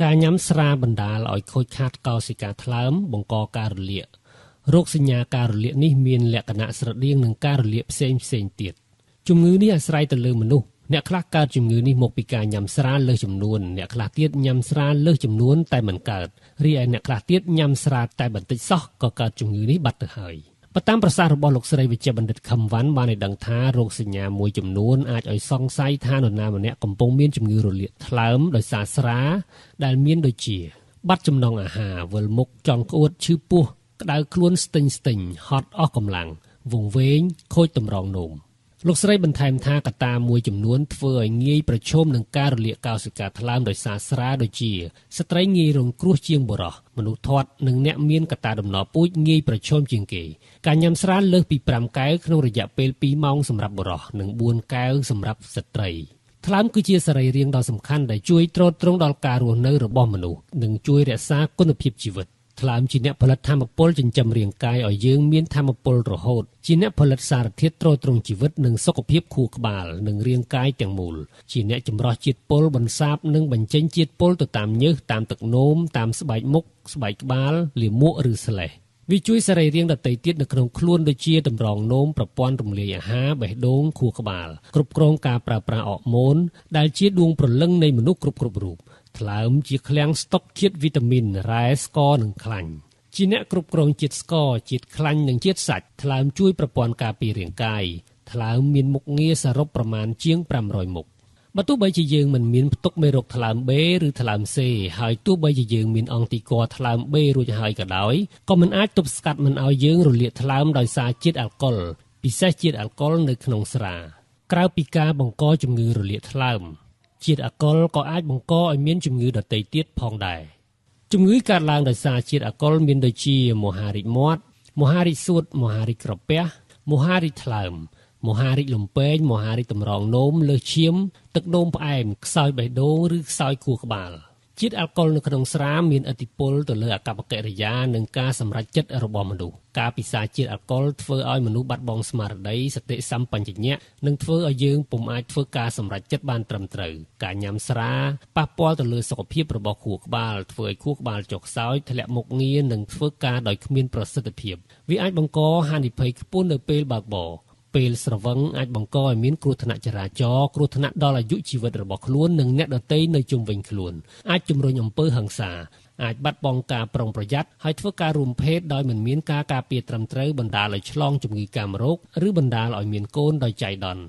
ការញ៉ាំស្រាបណ្ដាលឲ្យខូចខាតកោសិកាថ្លើមបង្កការរលាករោគសញ្ញាការរលាកនេះមានលក្ខណៈស្រដៀងនឹងការរលាកផ្សេងទៀតជំងឺនេះអាស្រ័យទៅលើមនុស្សអ្នកខ្លះកើតជំងឺនេះមកពីការញ៉ាំស្រាលើសចំនួនអ្នកខ្លះទៀតញ៉ាំស្រាលើសចំនួនតែមិនកើតរីឯអ្នកខ្លះទៀតញ៉ាំស្រាតែបន្តិចសោះក៏កើតជំងឺនេះបាត់ទៅហើយបើតាមប្រសាសន៍របស់លោកស្រីវិជ្ជបណ្ឌិតខឹមវ៉ាន់បានឲ្យដឹងថារោគសញ្ញាមួយចំនួនអាចឲ្យសង្ស័យថានរណាម្នាក់កំពុងមានជំងឺរលាកថ្លើមដោយសារស្រាដែលមានដូចជាបាត់ចំណង់អាហារវិលមុខចង់ក្អួតឈឺពោះក្តៅខ្លួនស្ទិញហត់អស់កម្លាំងវង្វេងខូចតម្រងនោមលោកស្រីបន្ថែមថាកត្តាមួយចំនួនធ្វើឲ្យងាយប្រឈមនឹងការរលាកកោសិកាថ្លើមដោយសារស្រាដូចជាស្ត្រីងាយរងគ្រោះជាងបុរសមនុស្សធាត់និងអ្នកមានកត្តាដំណពូជងាយប្រឈមជាងគេការញ៉ាំស្រាលើសពី5កែវក្នុងរយៈពេល2ម៉ោងសម្រាប់បុរសនិង4កែវសម្រាប់ស្ត្រីថ្លើមគឺជាសរីរាង្គដ៏សំខាន់ដែលជួយទ្រទ្រង់ដល់ការរស់នៅរបស់មនុស្សនិងជួយរក្សាគុណភាពជីវិតថ្លើមជាអ្នកផលិតថាមពលចិញ្ចឹមរាងកាយឲ្យយើងមានថាមពលរហូតជាអ្នកផលិតសារធាតុទ្រទ្រង់ជីវិតនិងសុខភាពខួរក្បាលនិងរាងកាយទាំងមូលជាអ្នកចម្រោះជាតិពុលបន្សាបនិងបញ្ចេញជាតិពុលទៅតាមញើសតាមទឹកនោមតាមស្បែកមុខស្បែកក្បាលលាមកឬស្លេសវាជួយសរីរាង្គដទៃទៀតនៅក្នុងខ្លួនដូចជាតម្រងនោមប្រព័ន្ធរំលាយអាហារបេះដូងខួរក្បាលគ្រប់គ្រងការប្រើប្រាស់អរម៉ូនដែលជាដួងព្រលឹងនៃមនុស្សគ្រប់រូបថ្លើមជាឃ្លាំងស្តុកជាតិវីតាមីនរ៉ែស្ករនិងខ្លាញ់ជាអ្នកគ្រប់គ្រងជាតិស្ករជាតិខ្លាញ់និងជាតិសាច់ថ្លើមជួយប្រព័ន្ធការពាររាងកាយថ្លើមមានមុខងារសរុបប្រមាណជាង500មុខបើទោះបីជាយើងមិនមានផ្ទុកមេរោគថ្លើម B ឬថ្លើម C ហើយទោះបីជាយើងមានអង់ទីគ័រថ្លើម B រួចហើយក៏ដោយក៏មិនអាចទប់ស្កាត់មិនឲ្យយើងរលាកថ្លើមដោយសារជាតិអាល់កុលពិសេសជាតិអាល់កុលនៅក្នុងស្រាក្រៅពីការបង្កជំងឺរលាកថ្លើមជាតិអាល់កុលក៏អាចបង្កឲ្យមានជំងឺដទៃទៀតផងដែរជំងឺកើតឡើងដោយសារជាតិអាល់កុលមានដូចជាមហារីកមាត់មហារីកសួតមហារីកក្រពះមហារីកថ្លើមមហារីកលំពែងមហារីកតម្រងនោមលើសឈាមទឹកនោមផ្អែមខ្សោយបេះដូងឬខ្សោយខួរក្បាលជាតិអាល់កុលនៅក្នុងស្រាមានឥទ្ធិពលទៅលើអាកប្បកិរិយានិងការសម្រេចចិត្តរបស់មនុស្សការពិសាជាតិអាល់កុលធ្វើឲ្យមនុស្សបាត់បង់ស្មារតីសតិសម្បជញ្ញៈនិងធ្វើឲ្យយើងពុំអាចធ្វើការសម្រេចចិត្តបានត្រឹមត្រូវការញ៉ាំស្រាប៉ះពាល់ទៅលើសុខភាពរបស់ខួរក្បាលធ្វើឲ្យខួរក្បាលចុះខ្សោយធ្លាក់មុខងារនិងធ្វើការដោយគ្មានប្រសិទ្ធភាពវាអាចបង្កហានិភ័យខ្ពស់នៅពេលបើកបរពេលស្រវឹងអាចបង្កឲ្យមានគ្រោះថ្នាក់ចរាចរណ៍គ្រោះថ្នាក់ដល់អាយុជីវិតរបស់ខ្លួននិងអ្នកដទៃនៅជុំវិញខ្លួនអាចជំរុញអំពើហិង្សាអាចបាត់បង់ការប្រុងប្រយ័ត្នហើយធ្វើការរួមភេទដោយមិនមានការការពារត្រឹមត្រូវបណ្ដាលឲ្យឆ្លងជំងឺកាមរោគឬបណ្ដាលឲ្យមានកូនដោយចៃដន្យ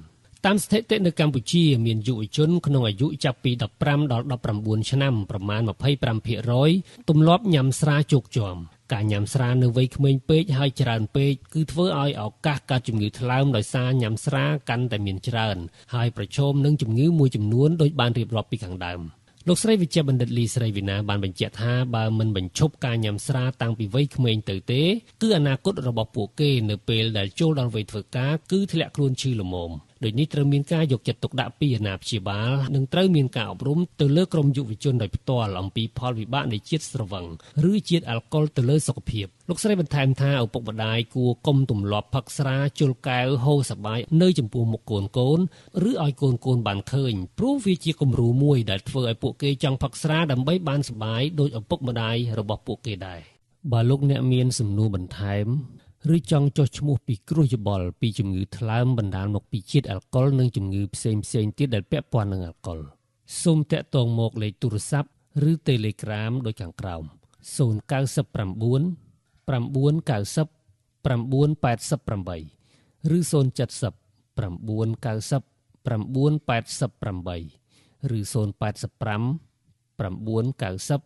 តាមស្ថិតិនៅកម្ពុជាមានយុវជនក្នុងអាយុចាប់ពី15ដល់19ឆ្នាំប្រមាណ 25% ទម្លាប់ញ៉ាំស្រាជោគជាំការញ៉ាំស្រានៅវ័យក្មេងពេកហើយច្រើនពេកគឺធ្វើឲ្យឱកាសកើតជំងឺថ្លើមដោយសារញ៉ាំស្រាកាន់តែមានច្រើនហើយប្រឈមនឹងជំងឺមួយចំនួនដូចបានរៀបរាប់ពីខាងដើមលោកស្រីវិជ្ជបណ្ឌិតលីស្រីវិណាបានបញ្ជាក់ថាបើមិនបញ្ឈប់ការញ៉ាំស្រាតាំងពីវ័យក្មេងទៅទេគឺអនាគតរបស់ពួកគេនៅពេលដែលចូលដល់វ័យធ្វើការគឺធ្លាក់ខ្លួនឈឺល្មមដូចនេះត្រូវមានការយកចិត្តទុកដាក់ពីអាណាព្យាបាលនិងត្រូវមានការអប់រំទៅលើក្រុមយុវជនដោយផ្ទាល់អំពីផលវិបាកនៃជាតិស្រវឹងឬជាតិអាល់កុលទៅលើសុខភាពលោកស្រីបន្ថែមថាឪពុកម្ដាយគួរកុំទម្លាប់ផឹកស្រាជុលកែវហូរសប្បាយនៅចំពោះមុខកូនឬឲ្យកូនបានឃើញព្រោះវាជាគំរូមួយដែលធ្វើឲ្យពួកគេចង់ផឹកស្រាដើម្បីបានសប្បាយដោយឪពុកម្ដាយរបស់ពួកគេដែរបើលោកអ្នកមានសំណួរបន្ថែមឬចង់ចុះឈ្មោះពីគ្រោះយោបល់ពីជំងឺថ្លើមបណ្ដាលមកពីជាតិអាល់កុលនិងជំងឺផ្សេងទៀតដែលពាក់ព័ន្ធនឹងអាល់កុលសូមតាក់ទងមកលេខទូរស័ព្ទឬ Telegram ដូចខាងក្រោម099 990 988ឬ070 990 988ឬ085 990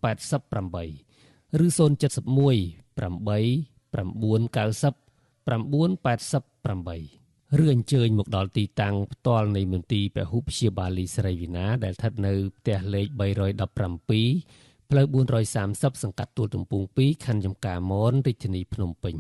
988ឬ071 8 990 988ឬអញ្ជើញមកដល់ទីតាំងផ្ទាល់នៃមន្ទីរពហុព្យាបាលលីស្រីវិណាដែលស្ថិតនៅផ្ទះលេខ317ផ្លូវ430សង្កាត់ទួលទំពូង2ខណ្ឌចំការមនរាជធានីភ្នំពេញ